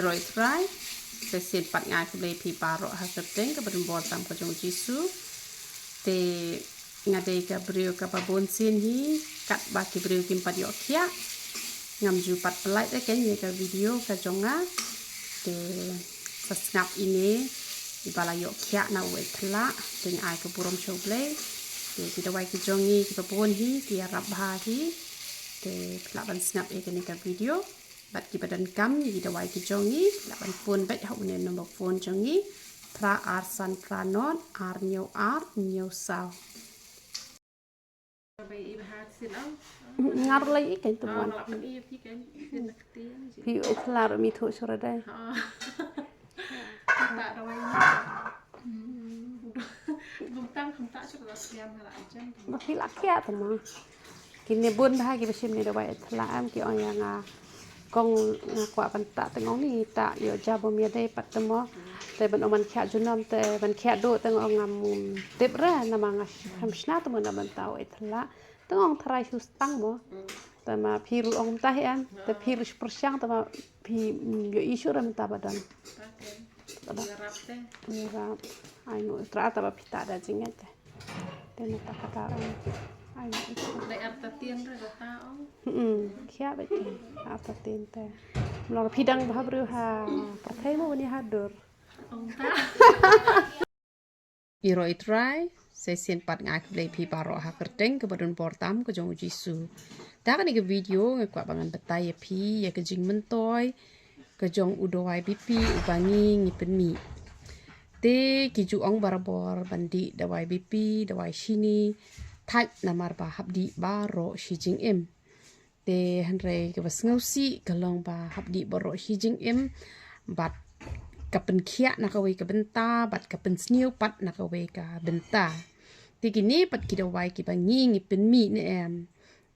rồi try sẽ xin bắt ngay cái lấy pi baro ha cái tên cái bên bawah tam cái jong jisu te ngade cái brio cái babon sin hi kat ba cái brio kim pat yok kia ngam ju pat pelai deh kan cái video cái jong á te snap ini ibala yok kia na we thla te ai cái burom show play te kita wai cái jong hi cái babon hi kia rap ha hi te pelak ban snap cái video bat ki badan kam ni da wai ki jongi la ban phone bet hau ne number phone jongi pra ar san pra non ar new sao ngar lai kan teman pi klar mi tho sura dai tak ada wayang không tak cho siam hala jam ma pi la kya teman kini bun bha ki besim ni da wai thla am ki on yang kong kwa ban ta tengong ni ta yo jabo mi dai pat temo te ban oman kha junom te ban kha do teng ngam tep ra na manga ham shna temo na ban tau etla tengong thrai hu stang mo ta ma phiru ong ta hian te phiru sprsyang ta ma phi yo isu ram ta badan garap teh ya ai no tra ta ba pita da jinget te na ta kata ai dai arta tien ra tao kia betul apa tinte melor pidang bahabru ha pakai mo ni hadur ông ta iro itrai sesien pat ngak play pi paro ha kerteng ke badun portam ke jong jisu ta kan ke video ngak bangan betai pi ya ke jing mentoy ke jong udoi bipi ubangi ngipen mi te kiju ong barabor bandi dawai bipi dawai shini thai namar ba habdi baro shi jing em te hanre ke bas ngausi kalong ba habdi baro shi jing em bat kapen khia na ka we ka benta bat kapen sniu pat na ka we ka benta ti kini pat ki dawai ki ba ngi pen mi ne em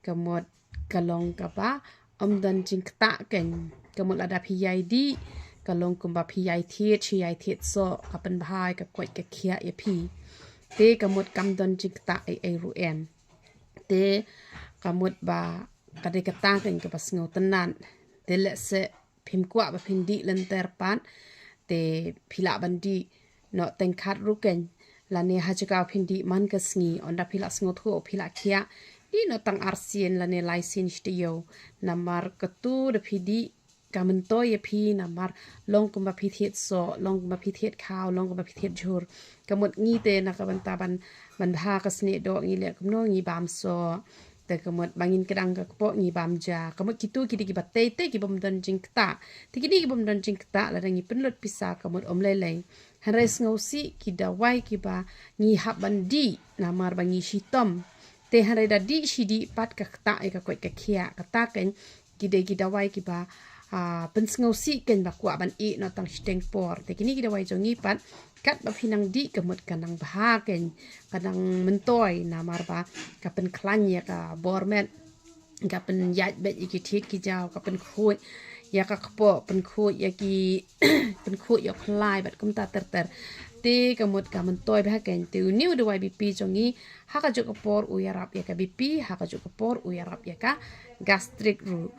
kamot kalong ka ba dan jing kta ken kamot ada pid kalong kumba pid thiet so kapen bhai ka kwat ka khia ya pi te kamot kam don jing kta ai ru em te kamot ba kadai kata kan ke pas ngau tenan te le se phim kwa ba phindi len terpat te phila bandi no tengkhat ruken la ne hajaka phindi man ka sngi onda phila sngo thu phila khia ni no tang arsien la ne license stiyo namar ketu de phidi kamen to ye phi namar long kumba phi thiet so long kumba phi thiet khaw long kumba phi thiet jhur kamot ngi te na ka ban ta ban bha ka sne do ngi le kumno ngi bam so te kamot bangin kedang ka po ngi bam ja kamot kitu kidi ki batte te ki bom don jing kta ti kidi ki bom don jing kta la rangi penlut pisa kamot om lele hanres ngosi ki dawai ki ba ngi hab bandi namar bangi shitom te hanre da di shidi pat ka kta e ka kwet ka khia kata ken ki dawai ki ba pensngausi ken ba kwa ban e no tang steng por te kini ki dawai jongi pat kat ba phinang di kamot kanang bha ken kanang mentoy namar ba kapen klanya ka bormet kapen yat bet iki thik ki jaw kapen khoi ya ka kpo pen khoi ya ki pen khoi ya khlai bat kum ta ter te kamot ka mentoy ba ken te new de wai bp jongi ha ka jok por u yarap ya ka bp ha ka jok por u yarap ya ka gastric ru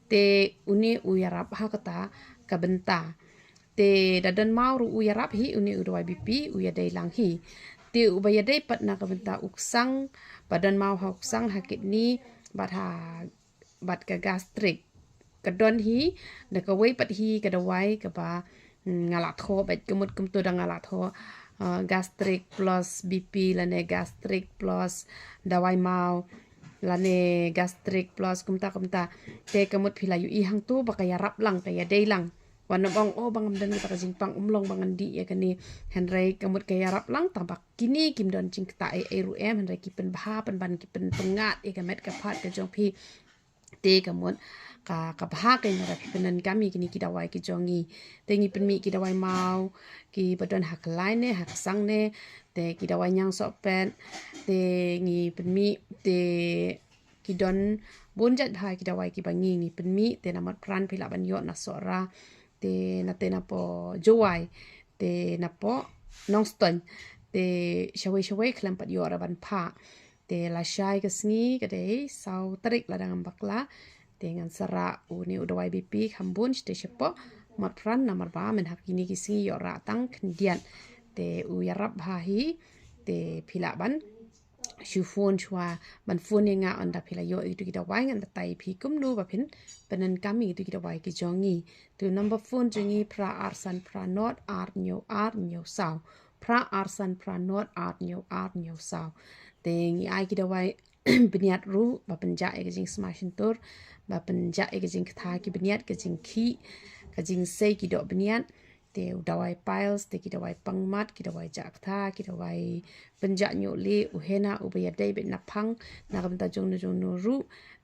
te uni u yarap ha kata ka benta te dadan mau ru u yarap hi uni u doi bp u ya dai lang hi te u ba ya dai pat na ka benta uksang badan mau ha uksang ha kidney bat ka gastric ka don hi da ka wei pat hi ka dawai ka ba ngala tho bet kumut kum tu da ngala tho gastric plus bp la ne gastric plus dawai mau la ne gastric plus kumta te kamut phila yu i hang tu ba ka yarap lang ka ya dei lang wan bang o bang dan ta ka jingpang umlong bangan di ya kani henrei kamut ka yarap lang tabak kini kim don jing ta ai ru em henrei ki pen bha pen ban ki pen pengat e ka met ka phat ka jong phi te kamut ka bha ka na ra penan kami kini ki dawai ki jongi te ngi pen mi ki dawai mau ki badon hak lai ne hak sang ne te ki dawai nyang so pen te ngi pen mi te ki don bonjat bhai ki dawai ki bangi ngi pen mi te namat pran phila ban yo na sora te na po jowai te na po nongston te shawai khlam pat yo ra ban pha te la shai ka sngi ka dei sau tarik la dang bakla dengan sara uni udawai BP Khambun ste shepo mat pran namar ba men hak ini kisi yo ra tang kendian te u yarap hahi te pilaban shufon chwa man phone nga onda phila yo itu kita wai ngan tai phi kum nu ba phin penan kami itu kita wai ki jongi tu number phone jongi pra arsan pra not ar nyo sao pra arsan pra not ar nyo sao te ngi ai kita wai beniat ru ba penja e jing smashin tur ba penja e jing kha ki beniat ke jing khi ka jing sei ki do beniat te dawai piles te ki dawai pangmat ki dawai jak tha ki dawai penja nyo le uhena ubaya dai be na phang na kam ta jong no ru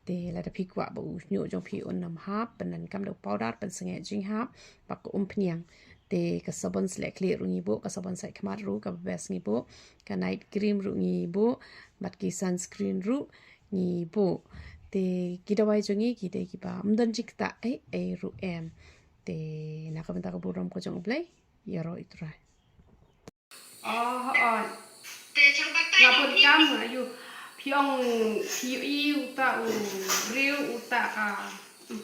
te la da phi kwa ba u nyo jong phi on nam ha panan kam do powder pan singe jing ha ba ko phniang te ka sabon slek le ru ngi bo ka sabon sai khmat ru ka bes ngi bo ka night cream ru ngi bo bat ki sunscreen ru ngi bo te ki dawai jongi ki te ki ba amdan jikta ai ru em te nakabenta ka buram ko jong play yaro itrai ngapun kam ayu piong piu i uta u riu uta ka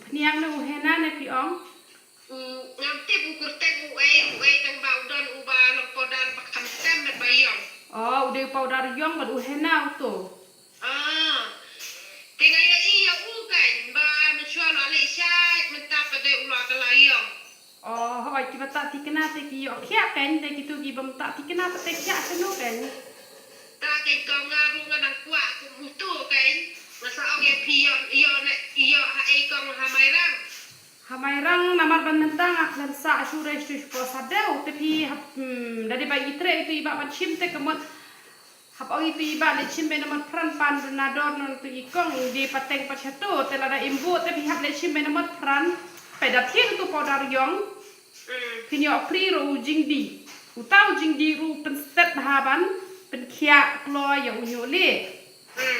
phniang na u hena ne piong ngamti bukur tek uai tang baudon uba lok podan pakam tem bet bayong ude powder yong bat u hena uto tinggal ya iya kan ba menjual ali syait mentap pada ulah kelayong hoi ki bata tikena te ki yo khia ken te ki tu ki bam ta tikena te khia senu ken ta ken kong ngaru ngan kuat ku mutu kan masa oge pion iyo ha e kong hamai rang namar ban mentang aklan sa shure shush po sadeu te pi dari ba itre itu iba ban chim te kemot hap au itu iba le chim be namar pran pan na dor non tu ikong di pateng pachato te la da imbu te pi hap le chim be namar pran pe da thien tu powder yong pinyo pri ro jingdi utau jingdi ru pen set haban pen khia klo ya unyo le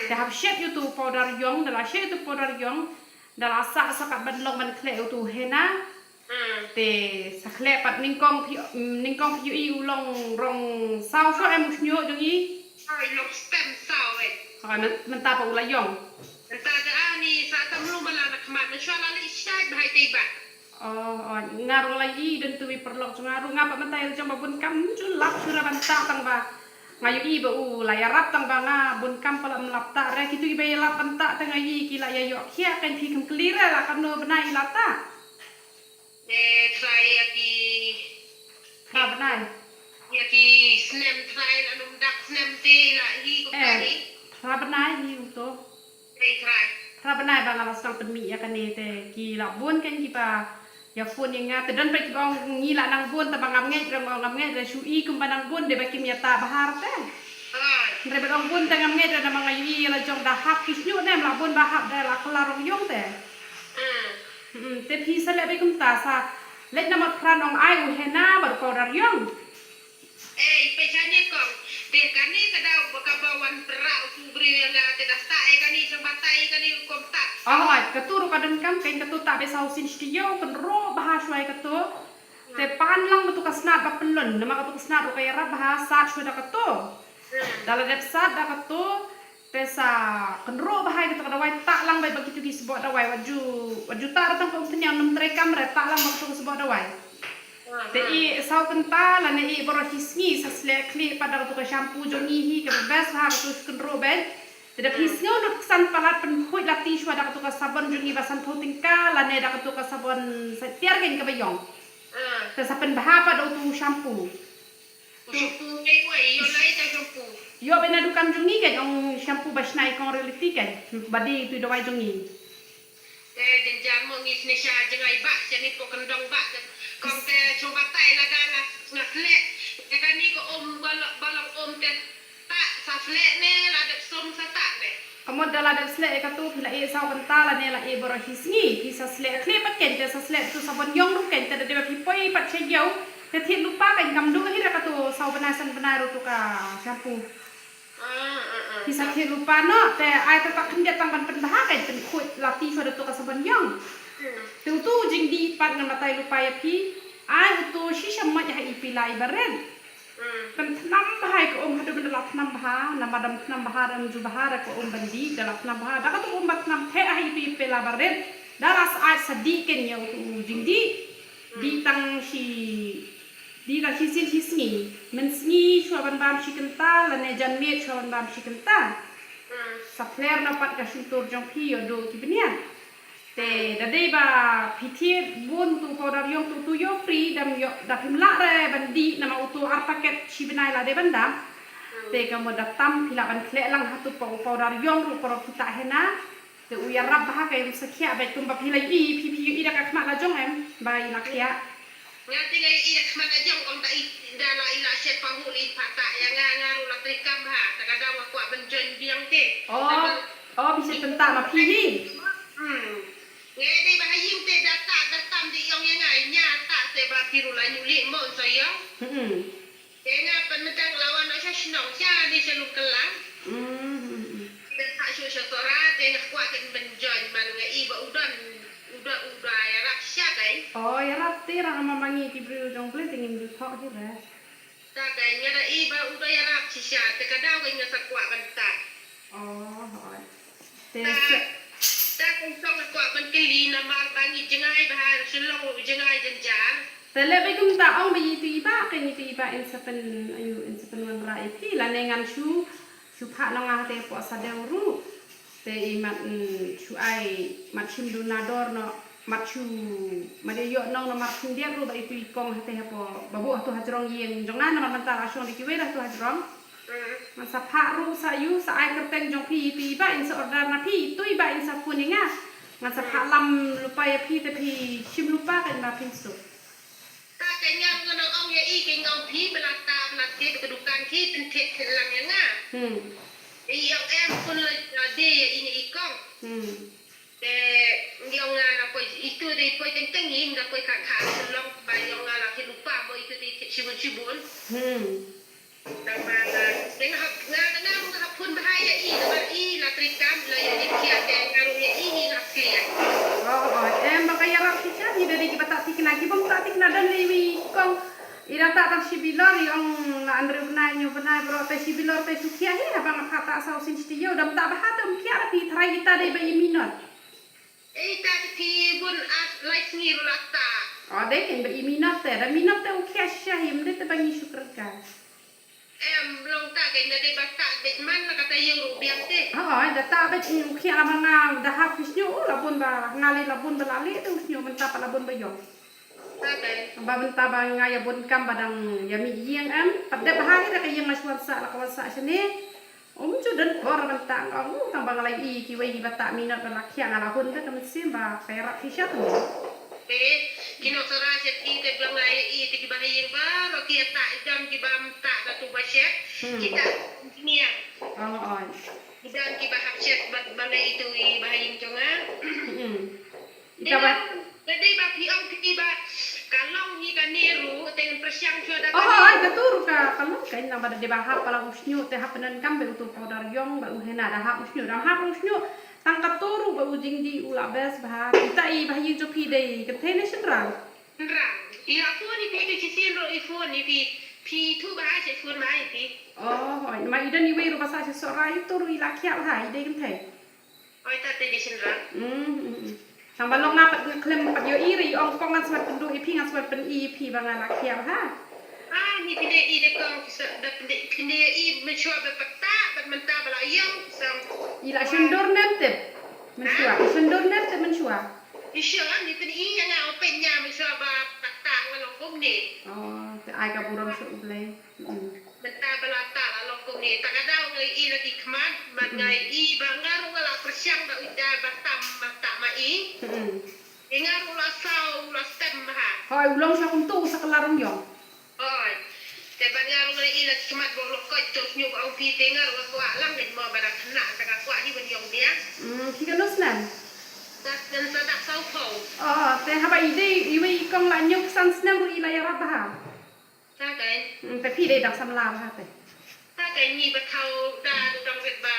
te hap shet you tu powder yong da la shet tu powder yong da la sa sakat ban long ban kle tu hena te sakle pat ningkong pi i ulong rong sao so em nyo jong i ai lok stem sao Hoi man ta pa ula yong ta ga ani sa tam lu malana khamat menjual ali syait bahai tiba ngaru lagi dan tu perlok ngaru ngapa mentai jom bun kam julap sura banta tang ba ngayu i ba u la ya rap tang ba nga bun kam pala melap ta re kitu i ba ya lap banta tang ayi ki la ya yo khia kan phi kam clear la kan no benai la ta try ki ha benai ya ki snem try anum dak snem te la hi ko tadi ha benai hi to try ha benai ba ngala sang pen mi ya kan te ki la bun kan ki pa ya phone yang ngata dan pe bang ngila nang bun ta bangam ngai ngam ngai re shu i kum banang bun de ba kim ya ta bahar te re ba bun ta ngam ngai da mang yi la jong da hap ki nyu nem la bun ba hap da la kala rong yong te te pi sa le be kum ta sa le na ma pran ong ai u hena ba ko dar yong pe chane kong te kani kada bakabawan pra tu bri nga te dasta kani sambatai kani kom ta ai katuru kadan kam kain katu ta be sau sin stiyo kan ro bahas wai katu te pan lang betu kasnat ba penlon nama katu kasnat ro kaya rab bahasa chwe da katu dala dep sat da katu te sa kan ro bahai katu kada wai tak lang bai begitu ki sebot da wai waju ta ratang ko penyang nem trekam re tak lang begitu sebot da wai te i sau kenta la ne i boro hisngi sa slek kli pada katu ka shampoo jongi hi ke bes ha katu kan ro ben tidak hisngo nuk san palat pen khuit lati shwa da katu ka sabon jungi basan putingka la ne da katu ka sabon setiar gen ka bayong te sa pen bahapa do tu shampoo shampoo kai wai yo lai ta shampoo yo bena dukan jungi gen ong shampoo basnai kong reality gen badi tu do wai jungi den jam mo ngis ne sha jangai ba jani po kendong ba kong te coba tai la dana na flek te kani ko balak om te ta sa flek ne la de som sa ta ne amod dala de slek katu pila e sau kenta la ne la e boro hisngi pisa slek kli pat ken te sa slek tu sabon yong ru ken te de ba pipoi pat che yo te thit lupa kan kam du hi ra katu sau bana san bana ru tu ka shampoo pisa thit lupa no te ai ta kan dia tang ban pen bah kan pen khuit lati so de tu ka sabon yong tu jing di pat ngan matai lupa ya pi ai tu shisha ma ya ipi lai baren kan nam bahai ko hadu bendelap nam baha nam badam nam baha dan ju baha ko bandi dalap nam baha da ka tu bat nam the ai ipi pela baren daras ai sadi ken ya tu jing di ชีดีกับชีซินชีสงีมันสงีชัวบันบามชิกันตาและในจันเมียชัวบันบามชิกันตาสับเพลร์นับปัดกับชินตูร์จงพี่ยดูที่เป็นเนี่ยแต่ได้บ่าพิธีบุญตัวพอดาริยงตัวโยฟรีดำโยดับพิมละเรบันดีnama utu arpaketชีเป็นายละเดบันดามแต่ก็มาดับตั้มพิลาบันเคละลังหัตุปอดาริยงรูปรพิตาเฮนะแต่อุยารับบ้ากัยสักขีแบบตุ่มแบบพิลาอีพีอีดักขมาละจงใบลักเขีย Ngati ngai ida kmat ajang om ta dala ila set pahul in pata yang ngaru la trikam ha takadang aku benjon biang te bisa tentang ma pihi ngai dei bahayim te data datam di yang ngai nyata te ba piru la nyuli mon saya kenga penentang lawan asya snong sia di seluk kelang dan tak syusyora tengah kuat benjon man ngai ba udan ya raksya kai ya rati ra mamangi ki bru jong ple tingin du thok hi ra ta kai ngada iba udah ya raksya te kadau kai ngasa kuat bentak hoi te ta kung song kuat ben kili na mar bangi jengai bahar sulong jengai jenjar te le be kum ta ong be ti ba kai ni ti ba in sapen ayu in sapen wan ra i pi la nengan chu pha no nga te po sa de ru te i mat chu ai mat chim du na dor no mat chu ma de yo no mat chim dia ru ba itu ikong te po babu tu hajrong yeng jongan na man ta la shong di ki we da tu hajrong man sa pha ru sa yu sa ai kerteng jong pi ti ba in sa order na pi tu i ba in sa pun nga man sa pha lam lupa ya pi te pi chim lupa kan ba pin su ta kai nyam ngono ong ya i kai ngom pi belata belati kedudukan ki tentet lang yang nga yang em pun la de ini ikong yang ngala po itu di po teng ing da po ka long ba yang ngala ki lupa po itu di sibun dan mana tengah ngana mo ka pun bahaya i da i la trikam la yang ikia de ngaru ya i na klia em makaya rak siya di dari kita tak tikna ki bang tak tikna dan lewi kong ira tak tak sibilor yang la andre benai nyo benai bro te sibilor te sukia hi abang kata sau sin stiyo dam tak bahatam kia pi trai kita de bayi minot ta ti bun as like ni rulata de ken bayi minot te da minot te ukia siya him de te bangi syukur ka em long ta kai na de bata de man la kata yang rubiang te da ta ba ukia la manga da ha fisnyo la bun ba ngali la bun balali te usnyo mentap la bun bayong ba benta ba ngaya bun kam badang yami yang pada bahari da kayang maswan sa la kawan sa sini chu dan kor benta ngong tang bang lai i ki wei di bata minat ba lakhya ngala hun da kam sim ba perak hisya tu kino sara set i te bang lai i te ki bahayeng ba ro ki ta jam ki bam ta da tu ba syek kita nia dan ki bahak syek bang lai itu i bahayeng jonga ita ba jadi ba pi ong ki ba kalong ni kan niru dengan persiang sudah ka tur ka kalong kai na ba de ba ha pala usnyo te ha panan kam be utu powder yong ba uhena da ha usnyo da ha usnyo tang ka turu ba ujing di ula bes ba kita i ba yu jo pi de ke thene sindran i aku ni pi ki sin ro i phone ni pi tu ba se phone mai pi hoi ma idan ni we ro ba sa se so rai turu i la kya ha i de kem the oi ta te di sindran Sang balong napat klem pat yo iri ong kong ngan smat pendu ipi ngan smat pen ipi bangan lakiam ha. Ni pide i de kong da pide i menchua be pata bat menta bala yang sang ila sendor nemte menchua sendor nemte menchua isya ni pide i yang au penya menchua ba pata ngalong kong ni te ai ka buram so ble menta bala ta ngalong kong ni takadau ngai i lagi kman mat ngai i bangar ngala persiang ba uda batam mata mai ingar ula sau ula stem ha hoi ulong sa kum tu sa kelarong yong oi te bangar ngai i lagi kman bo lo ko tos nyu au pi tengar wa ko lang den mo ba da khna ta ka ko ni ben yong dia ki ka nos nan dan sa dak sau ko te ha ba ide iwe kong la nyuk san snam ru ila ya rab ha ta kai te pi de dak sam la ha te ta kai ni ba thau da dong vet ba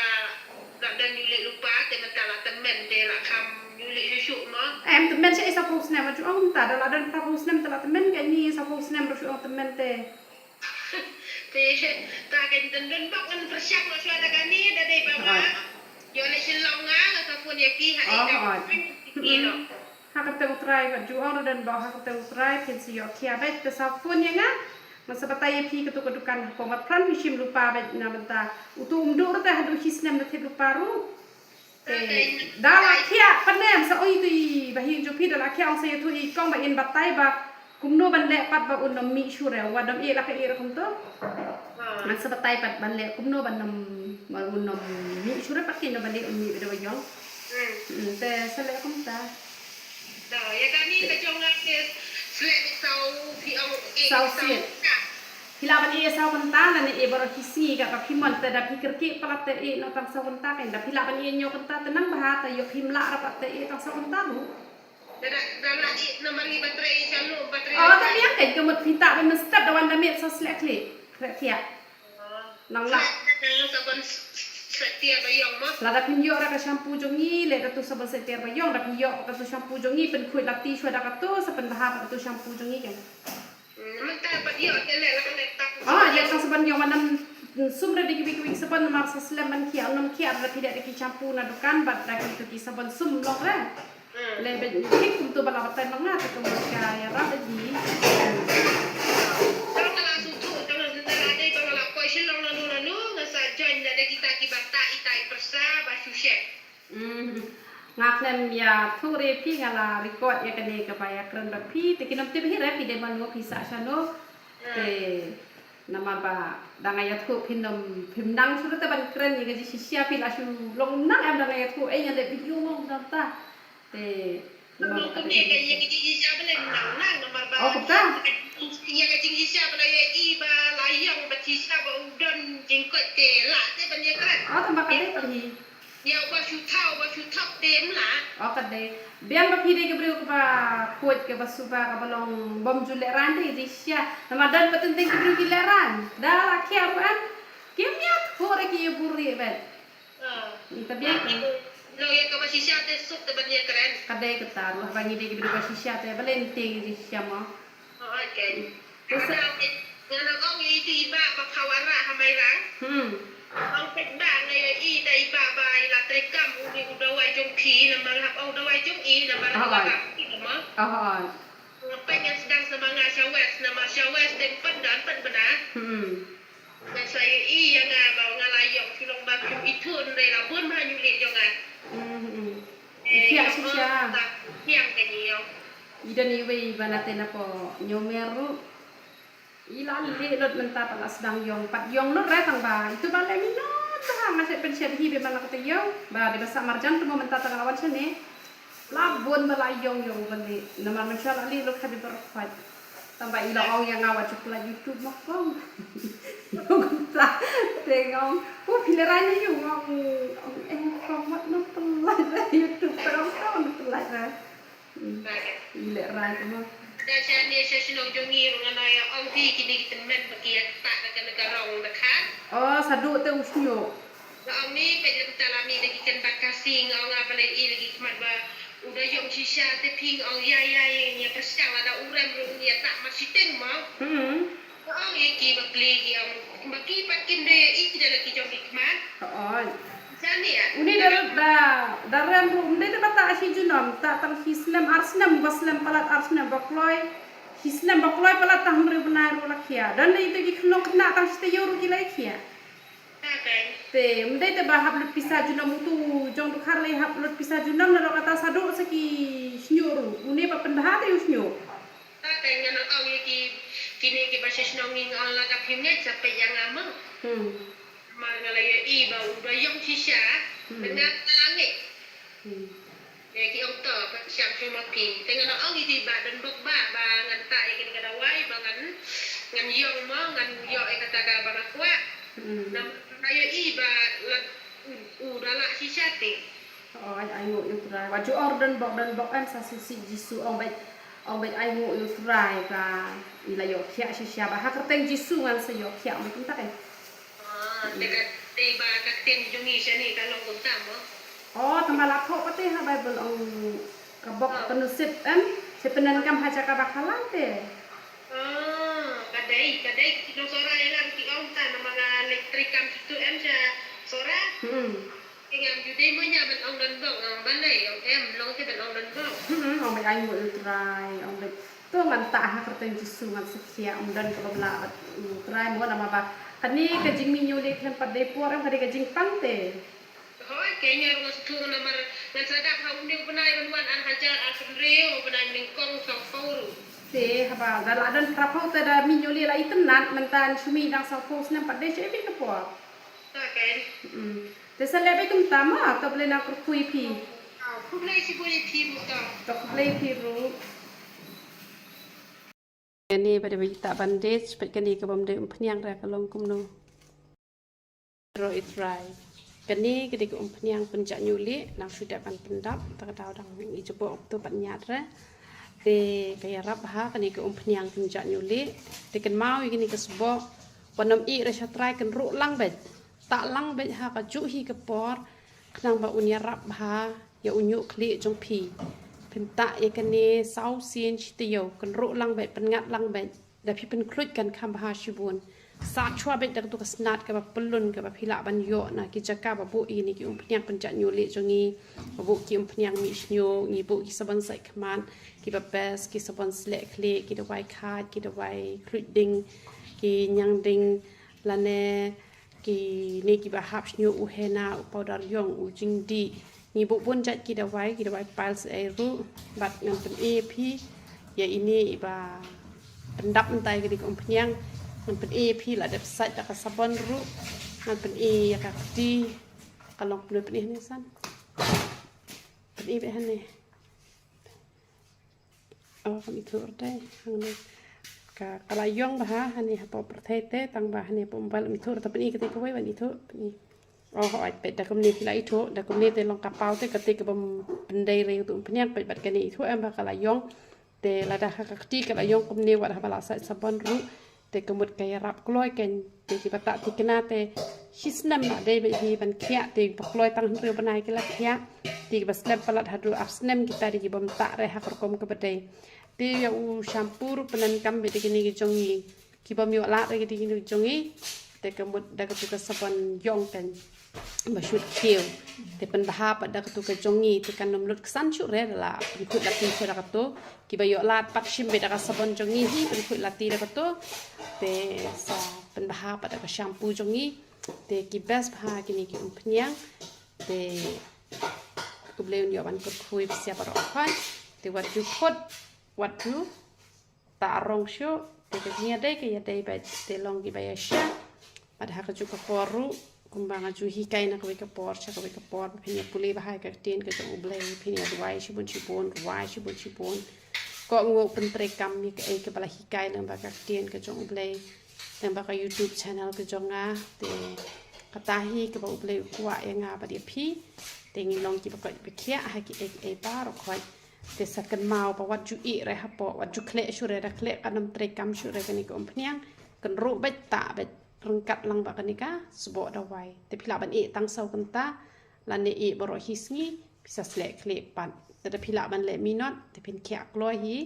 da dan ni le lupa te mata la temen de la kham ni le shu mo em temen se isa pos nem ju ong ta da la dan ta pos nem ta la temen ka ni sa pos nem ru shu ong temen te ta kai den bak an persiak lo shu da ni da de ba ma yo le shin long nga la ta pun ye pi ha i da ni lo hakate utrai kat jual dan bawa hakate utrai pensi yo kia bet ke safun ya nga masa batai pi ketukan komat pran hishim lupa bet na benta utu umdur teh hadu hisnem na tip lupa ru dala kia panem sa oi tu bahi jo pi dala kia ang saya tu i kong ba in batai ba kumno ban le pat ba unom mi shure wadam e la ka e kum to masa batai pat ban le kumno ban nam ba unom mi shure pat kin ban le mi be do yong te sale kum ta Dah, ya kan ni kacau ngakir flat sau Hilaban e sa konta na ni e baro hisi ka pimon te da pikir ki palat te e no tang sa konta kan da hilaban e nyo konta tenang bahata yo himla rapat te e tang sa konta lu dah lagi nomor ni baterai selalu baterai oh tapi yang kan kemut pita ben step da wanda met so slek li kretia nang la sabon setia bayang mah la da pinyo ra ka shampoo jongi le da tu sabon setia bayong da pinyo ka tu shampoo jongi pen khuit lati shwa da ka tu sa pen bahata tu shampoo jongi kan mentah dia kele la kele tak ya sang saban yo manam sumre digi bigi saban mar sa sleman ki anam ki ar tidak diki shampoo na dukan bat da ki tu ki saban sum long re le be ki kum tu bala batai manga ta kum ka ya ra di kalau nak susu kalau sebentar ada kalau nak koi silong lalu ngasa join ada kita ki bata itai persa basu chef ngaklem ya thore pi ngala record ya kene ka baya kren ba pi te kinam te bi re pi de man ngo pi sa chano te nama ba danga ya thu phinom phimdang su te ban kren ni ga ji sia pi la su long nang am danga ya thu ai ngale video mo dam ta te nama ko ni ka yang ji siapa le nang nomor ba oh ta ya ka ji siapa le i ba layang ba ji siapa udon jingkot te la te ban ya keren oh tambah kali tadi ya ba su thau tem la oh kade biang ba pide ke brio ba kuat ke basuba ka balong bom jule ran de disya nama dan penting ke brio kileran dah la kia ban kimia thore ki buri bet ita biang lo ya ka ba si siapa te suk te ban ya keren kade ketar lah bangi de ke brio ba sisya te balente disya mo okay terus ngana ong itu iba ba khawara hamai rang ang pedang na i dai ba ba ila trekam uni udawai jong ki na malap udawai jong i na malap ma ngapain yang sedang semangat syawes nama syawes tempat dan benar dan saya i yang ngabau ngalayong silong bakum itu ndai la pun ma nyuli jongan Iya sisya yang kanyo idan iwe banate na po nyomeru ilali lot menta pala sedang yong pat yong lot retang ba itu ba leminon ba masih pensiap hi be malak te yong ba de basa marjan tu menta tang lawan sene labon bala yong bali nama masyaallah li lo khabi berfat tambah ila ong yang ngawat cukla YouTube mak kong ta tengong pileran yung ong komat no pelai YouTube terus tahun pelai ile rai mo dan saya ni saya sinong jongi ngana ya ong ti kini kita men bagian tak nak negarong dekat oh sadu te usnyo ong ni pe talami lagi kan bakasi ngong apa lagi lagi kemat ba udah yung sisa te ping ong ya ni persiang ada uram ru ni tak masih teng mau ong iki bakli yang bagi pakin de iki dah lagi jong kemat oh sani ya uni daram rum de bata asi junom ta tam hislam arsnam baslam palat arsnam bakloy hislam bakloy palat tam ru benar lakia dan itu ki khnok na ta ste yoru ki lakia te mdai te bahab lut pisa junom tu jong tu khar le hab lut pisa junom na kata sadu saki snyoru uni pa penbahat yu snyo ta kan ong iki kini ki basis nonging on la ka phimnet sampai yang amang mengalaya iba udah yang sisa dengan langit. Jadi orang tu siap cuma pi. Dengan orang itu iba dan bukba bangan tak yang kita dawai bangan ngan yang mau ngan yang kata kata bangan kuat. Nam kaya iba udah lah sisa ti. Oh ai ngộ yêu trai và chú order bọc em sa sushi jisu ông bait ai ngộ yêu trai và ila yo khia shisha ba hakateng jisu ngan sa yo khia mo kunta kai dekat tiba kaktin jungi sini kalau kunta mo oh tambah lapho pati ha bible ang kabok penusip sepenan kam haja ka bakalan te kadai kilo sora yang ti om ta na mga elektrik kam situ sa sora yang judi punya ben ong dan bang ong balai ong em long ke ben ong dan bang. Ong bai ai mo try ong bai tu ngan ta ha kerteng jisu ngan sekia ong dan ko bla try mo nama ba kani ka jing mi nyole kan padai por am kadi ka jing pante. Hoi kenya ro su nomor dan sadap ha undi benai ban an hajar an rio benai ning kong song pauru. Te haba dala dan prapau te da mi nyole la itenat mentan sumi dang sa pos nam padai che bi ka por. Okay. Te sale be kum tama ka boleh nak kui pi. Kublai si boleh pi buka. To boleh pi ru. Ini pada kita bandage, pada ni kebam de umpiang ra kalong kumno. Ro it try. Kani ketika umpiang pencak nyuli, nang sudah pan pendap, tak tahu dang i coba tu pan nyatra. Te kaya rap ha kani ke umpiang pencak nyuli, te kan mau ini ke sebab panam i ra try kan ru lang bet. Tak lang bet ha ka ju hi ke por, kenang ba unya rap ha ya unyu kli jong pi. Pinta ya kani sau sien chitiyo kan ru lang bet pengat lang bet. Da pi pen klut kan kam ha shibun. Sa chua bet dak tu ka snat ka ba pelun ka ba phila ban yo na ki jaka ba bu ini ki umpiang pencak nyuli jongi bu ki umpiang mi snyo ngi bu ki saban sai kman ki ba bes ki saban slek kli ki da wai khat ki da wai klut ding ki nyang ding lane ki ni ki ba hap snyo u hena u powder yong u jing di ni bu bun jat ki da wai piles ai ru bat ngam pen ep ya ini ba pendap mentai ki di umpiang pen ep la da sat da ka sabon ru ngam pen e ya ka di kalong pen ni san pen ep han ni oh kami tu dai hang ni ka kalayong bah hani ha po protete tang bah ni po mbal mi tu ta pen i ke ko wai ban i tu ni oh ai pet da kom ni la i tu da kom ni te long kapau te ka te ka bam pendai re tu pen pet bat ka ni tu am ba kalayong te la da ka ti kalayong kom ni wa ha bala sa sabon ru te kemut kaya rap kloi ken te ki bata ti kena te hisnam na de be hi ban khia te kloi tang ru banai ke la khia ti bas lem palat hadu afsnem kita di bom ta re ha kom ke bade te ya u shampoo penan kam be te kini ki jongi ki bom yo la re ki kini jongi te kemut da ka tu ka sabon yong ken ba shoot kill te pen bahap da ka tu ka jongi te kan nom lut ksan chu re la ikut la ti ra ka tu ki ba yo la pat shim be da ka sabon jongi hi pen ikut la ti ra ka tu te sa pen bahap da ka shampoo jongi te ki best bah kini ki umpiang te ku bleu yo ban ko kui siapa ro khoi te what you put what you ta rong shu te ke nia dai ke ya dai ba te long ki ba ya sha pada ha ka ju ka poru kumbang aju hikai na kwe ka por cha kwe ka por phinia puli ba hai ka tin ka jong blei phinia duai shibun shibun ko ngo pentre kam mi ka e ka bala hikai na ba ka tin ka jong blei tang ba ka YouTube channel ka jong a te kata hi ka ba blei kwa ya nga ba dia phi te ngi long ki ba ka be khia ha ki e ba ro khoi te sakan mau ba wat ju i re ha po wat ju khle shu re ra khle ka nam tre kam shu re ka ni ko phniang kan ru ba ta ba rengkat lang ba kanika sebok dawai tapi la ban e tang sau kanta lan e boro hisngi bisa slek klepan te pila ban le minot te pin kyak loi hi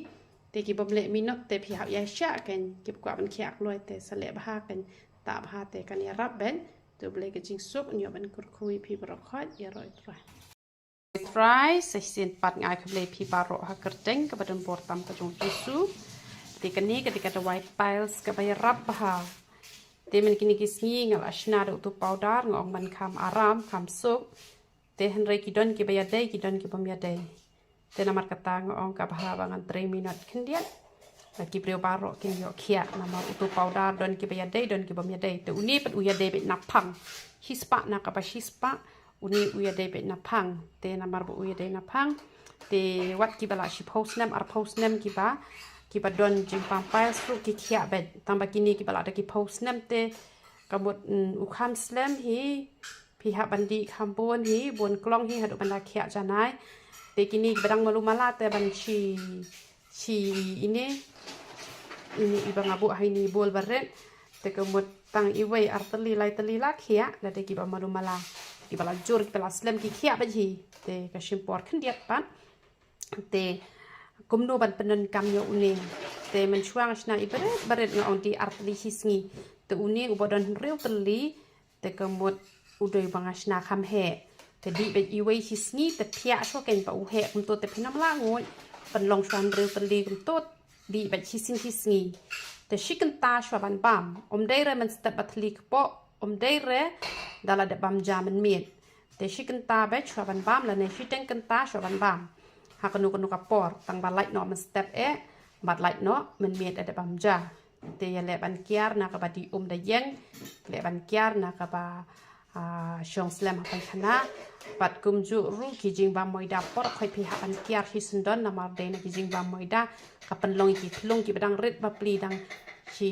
te ki bom le minot te pi ha ya sha kan ki kwa ban kyak loi te sale ba kan ta ba te kan ya rap ben te ble ke jing sup nyo ban kur kui pi boro khot ya roi try se sin pat ngai ke ble pi baro ha kerteng ke badan portam ke jong tisu te kani ketika dawai piles ke bay rap ha te men kini kisngi ngal ashna do tu powder ngong man kham aram kham suk te henre ki don ki bayade ki don ki pamyade te namar kata ngong ka baha bangan 3 minit kendian ki preo baro kin yo khia namar tu powder don ki bayade don ki pamyade te uni pat uyade be napang hispa na ka ba hispa uni uyade be napang te namar bu uyade napang te wat ki bala shi post nam ar post nam ki ba ki don jing pampai stru ki khia bet tambah kini ki bala da ki post nam te kabut ukhan slam hi pi ha bandi khambon hi bon klong hi hadu banda khia janai te kini badang malu mala te ban chi ini ibang abu hai ni bol barret te kamut tang iwei arteli lai teli la khia la te ki ba malu mala ki bala jur ki bala slam ki khia ba hi te ka shimpor khndiat pan te kumno ban penen kam yo uni te men chuang shna ibaret nga onti artli hisngi te uni ubodon rew teli te kamut udoi bangashna kham he di be iwe hisni te pia so ken pa u he kum to te phinam la ngoi pan long swan reu pan li kum to di be hisin hisni te shikan ta shwa ban bam dai re man step batli po dai re dala de bam jaman miet te shikan ta be shwa ban bam la ne shiten kan ta shwa ban bam ha kanu kanu ka por tang ba light no man step bat light no man miet de bam ja te ya le ban kiar na ka ba di da yeng le ban kiar na ka ba shong slam ha khana pat kum ju ru ki jing ba moida por khoi phi ha ban kiar hi sundon na mar de na ki jing ba moida ka pan long ki thlung ki badang rit ba pli dang chi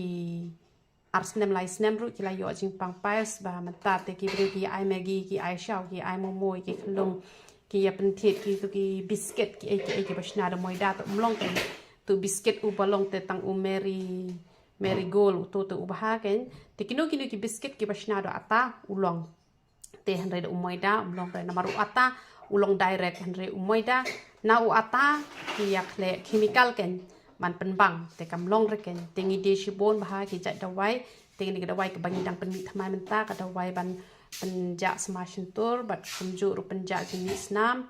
arsnem lai snem ru ki la yo jing pang pais ba man ta te ki bru ki ai magi ki ai shao ki ai mo moi ki thlung ki ya pan thit ki biscuit ki ba shna da moida to mlong ken tu biscuit u balong te tang u Mary Gold to ubaha ken te kinu ki biscuit ki bashna do ata ulong te hanre do umoida ulong re namaru ata ulong direct hanre umoida na u ata ki yakle chemical ken man penbang te kamlong re ken tingi de shibon baha ki jat dawai tingi dawai ke bangi dang penmi thamai menta ka dawai ban penja smashin tur bat kumju ru penja jenis nam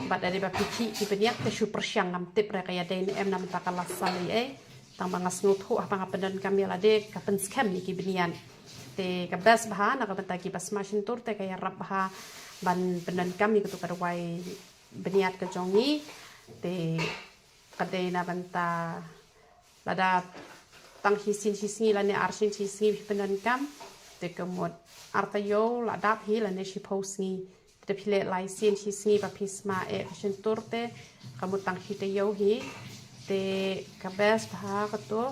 bat dari ba piki ki penyak te super syang ngam tip re kaya den em nam ta kala sali tang bangas nguthu apa ngapendan kami lade kapen scam ni ki binian te kabas baha na kabenta ki bas machine tur te kaya rap baha ban pendan kami kutu kadawai biniat ke jongi te kade na banta lada tang hisin hisngi lane arsin hisngi pendan kam te kemot artayo ladap hi lane shi posngi te pile lai sin hisngi ba pisma fashion tur te kamut tang hitayo hi te kabes baha kato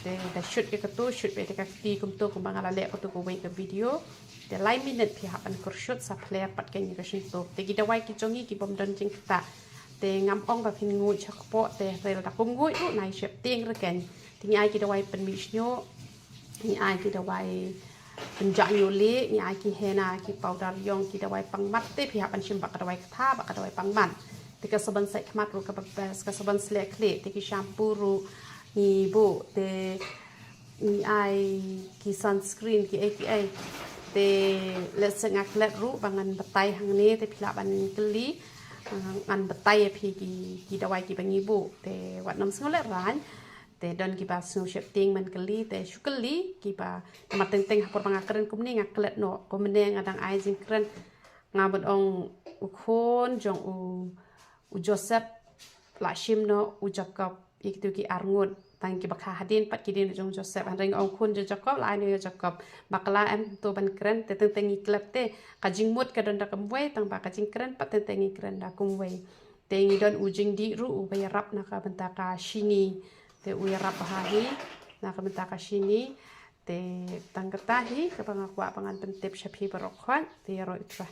te da shoot ke kato shoot be te ka ti kum to kum bangala le kato ko wei ka video te lai minute phi hapan kur shoot sa player pat ke ni ka shin to te gida wai ki jongi ki bom don jing ta te ngam ong ba phin ngui chak po te rel ta kum ngui ru nai shep ting re ken ti ai ki da wai pen mi snyo ni ai ki da wai pen ja yo le ni ai ki hena ki powder yong ki da wai pang mat te phi hapan shim ba ka da wai tha ba ka da wai pang man te ka saban sai khmat ru ka bas ka saban sle kle te ki shampoo ru ni bo te ni ai ki sunscreen ki APA te let's ngak let ru bangan batai hang ni te phila ban kli an batai phi ki dawai ki bangi bu te wat nam sngole ran te don ki ba snu shep ting man kli te shukli ki ba mateng teng hapor bangakren kumni ngak let no komneng adang ai jing kren ngabot ong ukhon jong u Joseph la shimno u Jacob iktu ki arngun tang ki bakha hadin pat ki din jong Joseph an reng ong khun Jacob la ne Jacob bakla em to ban kren te teng tengi klep te ka jing mut ka don da kum wei tang ba ka jing kren pat te tengi kren da kum wei te ngi don u jing di ru u bay rap na ka benta ka shini te u rap ha hi na ka benta ka shini te tang kata hi ka pangakwa pangan pentep shapi barokhan te ro itra